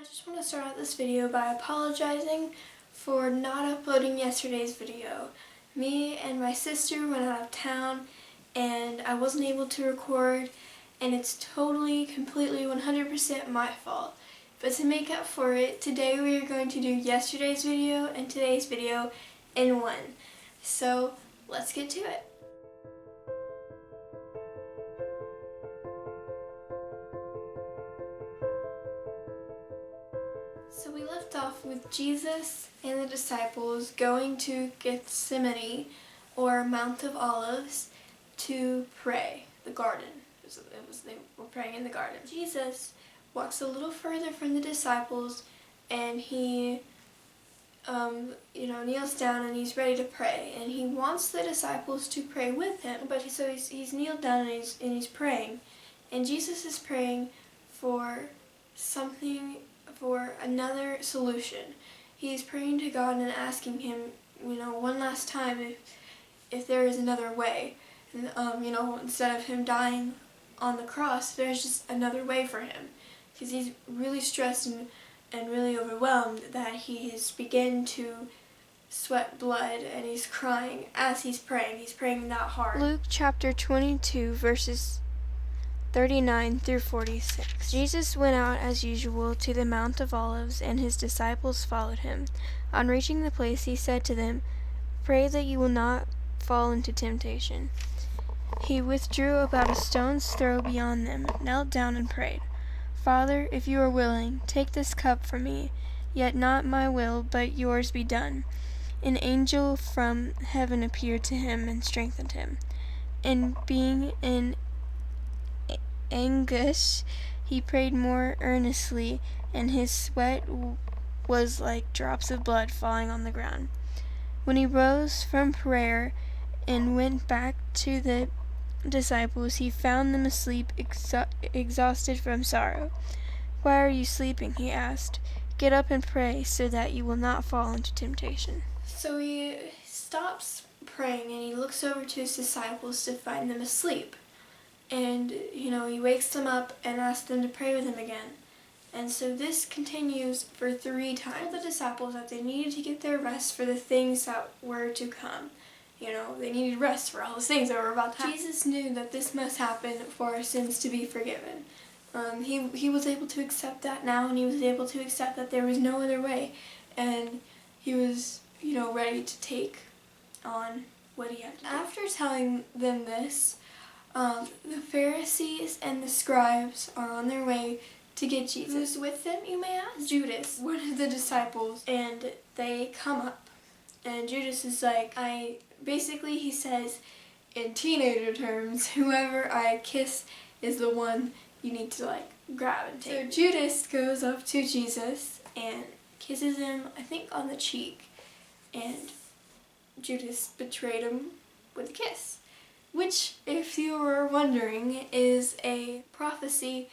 just want to start out this video by apologizing for not uploading yesterday's video. Me and my sister went out of town and I wasn't able to record, and it's totally, completely, 100% my fault. But to make up for it, today we are going to do yesterday's video and today's video in one. So let's get to it. So we left off with Jesus and the disciples going to Gethsemane, or Mount of Olives, to pray, the garden. They were praying in the garden. Jesus walks a little further from the disciples, and he kneels down and he's ready to pray. And he wants the disciples to pray with him, but so he's kneeled down and he's praying. And Jesus is praying for another solution. He's praying to God and asking him, one last time if there is another way. And, instead of him dying on the cross, there's just another way for him. Because he's really stressed and really overwhelmed that he has begun to sweat blood, and he's crying as he's praying. He's praying that hard. Luke chapter 22, verses 39 through 46. Jesus went out as usual to the Mount of Olives, and his disciples followed him. On reaching the place, he said to them, "Pray that you will not fall into temptation." He withdrew about a stone's throw beyond them, knelt down and prayed, "Father, if you are willing, take this cup from me, yet not my will, but yours be done." An angel from heaven appeared to him and strengthened him. And being in anguish, he prayed more earnestly, and his sweat was like drops of blood falling on the ground. When he rose from prayer and went back to the disciples, he found them asleep, exhausted from sorrow. "Why are you sleeping?" he asked. "Get up and pray, so that you will not fall into temptation." So he stops praying and he looks over to his disciples to find them asleep. And, he wakes them up and asks them to pray with him again. And so this continues for 3 times. He told the disciples that they needed to get their rest for the things that were to come. They needed rest for all the things that were about to happen. Jesus knew that this must happen for our sins to be forgiven. He was able to accept that now, and he was able to accept that there was no other way. And he was, ready to take on what he had to do. After telling them this, the Pharisees and the scribes are on their way to get Jesus. Who's with them, you may ask? Judas, one of the disciples. And they come up, and Judas is like, basically he says, in teenager terms, whoever I kiss is the one you need to grab and take. So Judas goes up to Jesus and kisses him, I think, on the cheek. And Judas betrayed him with a kiss. Which, if you were wondering, is a prophecy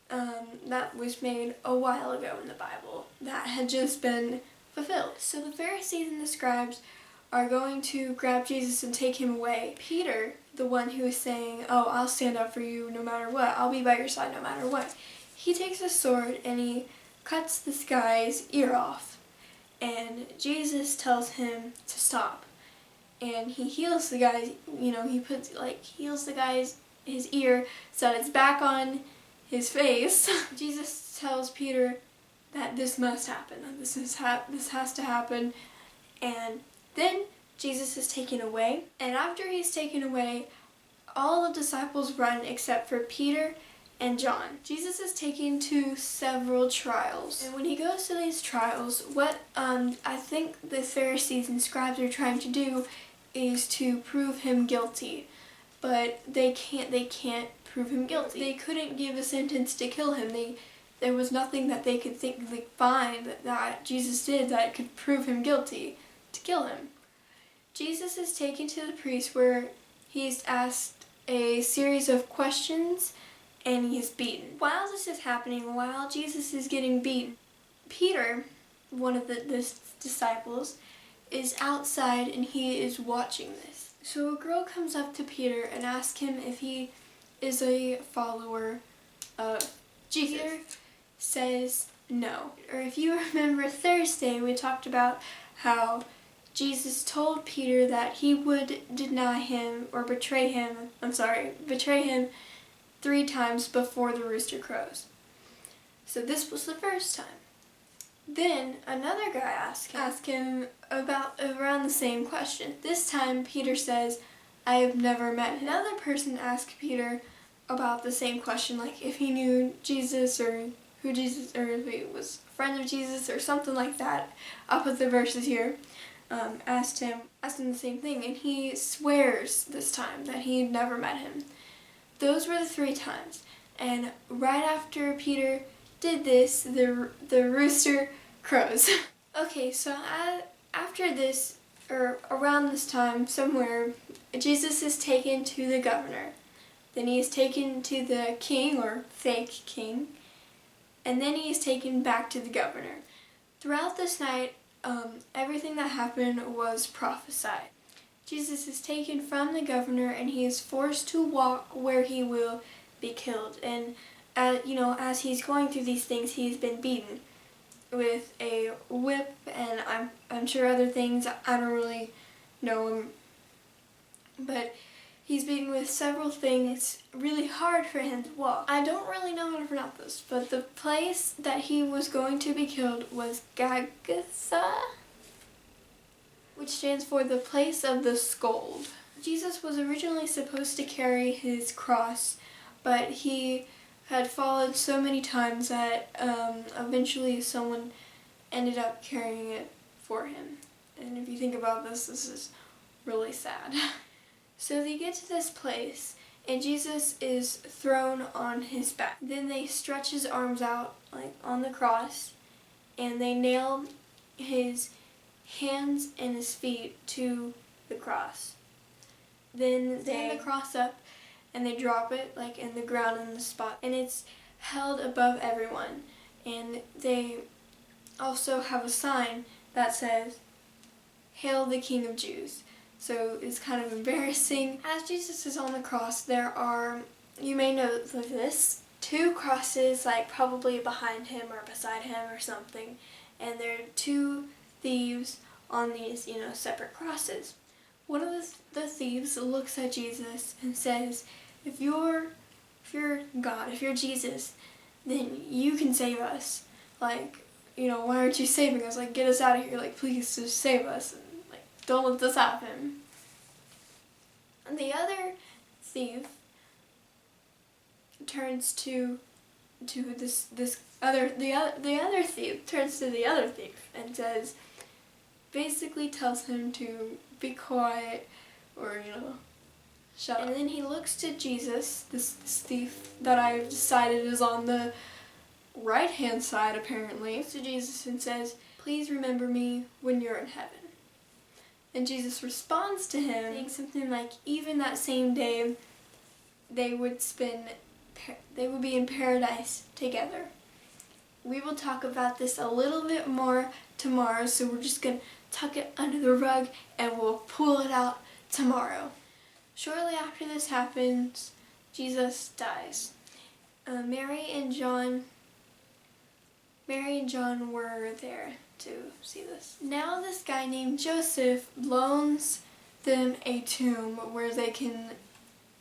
that was made a while ago in the Bible that had just been fulfilled. So the Pharisees and the scribes are going to grab Jesus and take him away. Peter, the one who is saying, "Oh, I'll stand up for you no matter what. I'll be by your side no matter what," he takes a sword and he cuts this guy's ear off. And Jesus tells him to stop. And he heals the guy, heals the guy's his ear so that it's back on his face. Jesus tells Peter that this must happen, that this has to happen. And then Jesus is taken away. And after he's taken away, all the disciples run except for Peter and John. Jesus is taken to several trials. And when he goes to these trials, what I think the Pharisees and scribes are trying to do is to prove him guilty, but they can't prove him guilty. They couldn't give a sentence to kill him. There was nothing that they could find that Jesus did that could prove him guilty to kill him. Jesus is taken to the priest, where he's asked a series of questions and he's beaten. While this is happening, while Jesus is getting beaten, Peter, one of the disciples, is outside and he is watching this. So a girl comes up to Peter and asks him if he is a follower of Jesus. Peter says No. Or if you remember Thursday, we talked about how Jesus told Peter that he would deny him or betray him 3 times before the rooster crows. So this was the first time. Then another guy asked him about around the same question. This time Peter says, I have never met him. Another person asked Peter about the same question, like if he knew Jesus or who Jesus, or if he was a friend of Jesus or something like that. I'll put the verses here. Asked him the same thing, and he swears this time that he had never met him. Those were the 3 times. And right after Peter did this, the rooster crows. Okay, so after this, or around this time somewhere, Jesus is taken to the governor. Then he is taken to the king, or fake king, and then he is taken back to the governor. Throughout this night, everything that happened was prophesied. Jesus is taken from the governor, and he is forced to walk where he will be killed. And as he's going through these things, he's been beaten with a whip, and I'm sure other things. I don't really know him, but he's beaten with several things. It's really hard for him to walk. I don't really know how to pronounce this, but the place that he was going to be killed was Golgotha, which stands for the place of the skull. Jesus was originally supposed to carry his cross, but he had fallen so many times that eventually someone ended up carrying it for him. And if you think about this is really sad. So they get to this place, and Jesus is thrown on his back. Then they stretch his arms out, like on the cross, and they nail his hands and his feet to the cross. Then they hang the cross up, and they drop it like in the ground in the spot, and it's held above everyone. And they also have a sign that says, Hail the King of Jews. So it's kind of embarrassing. As Jesus is on the cross, there are, you may know this, 2 crosses, like probably behind him or beside him or something, and there are 2 thieves on these, separate crosses. One of the thieves looks at Jesus and says, if you're God, if you're Jesus, then you can save us. Like, why aren't you saving us? Like, get us out of here. Like, please just save us. And, like, don't let this happen. And the other thief turns to the other thief turns to the other thief and says, basically tells him to be quiet or, shut up. And then he looks to Jesus, this thief that I've decided is on the right-hand side apparently, to Jesus and says, please remember me when you're in heaven. And Jesus responds to him saying something like, even that same day they would be in paradise together. We will talk about this a little bit more tomorrow, so we're just going to tuck it under the rug and we'll pull it out tomorrow. Shortly after this happens, Jesus dies. Mary and John were there to see this. Now this guy named Joseph loans them a tomb where they can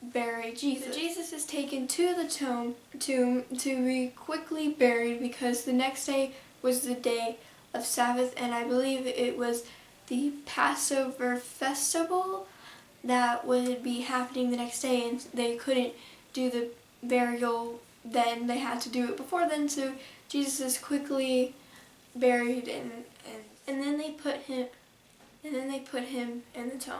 bury Jesus. So Jesus is taken to the tomb to be quickly buried because the next day was the day of Sabbath, and I believe it was the Passover festival that would be happening the next day, and they couldn't do the burial then. They had to do it before then, so Jesus is quickly buried and then they put him in the tomb.